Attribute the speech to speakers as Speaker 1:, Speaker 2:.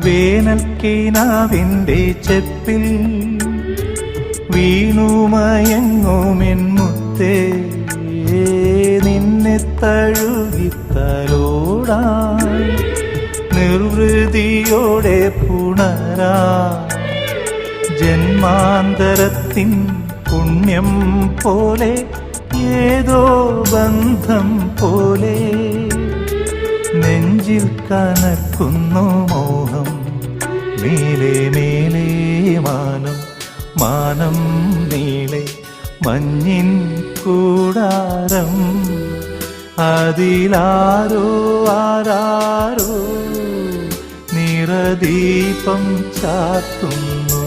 Speaker 1: വേനൽക്കിനാവിൻ്റെ ചെപ്പിൽ വീണുമയങ്ങുമെൻ മുത്തേ, നിന്നെ തഴുകിത്തലോടാൻ നിർവൃതിയോടെ പുണരാ ജന്മാന്തരത്തിൻ പുണ്യം പോലെ ഏതോ ബന്ധം പോലെ നെഞ്ചിൽ കനക്കുന്നു മോഹം. മേലെ മേലെ മാനം, മാനം നീളെ മഞ്ഞിൻ കൂടാരം, അതിലാരോ ആരാരോ നിറദീപം ചാർത്തുന്നു.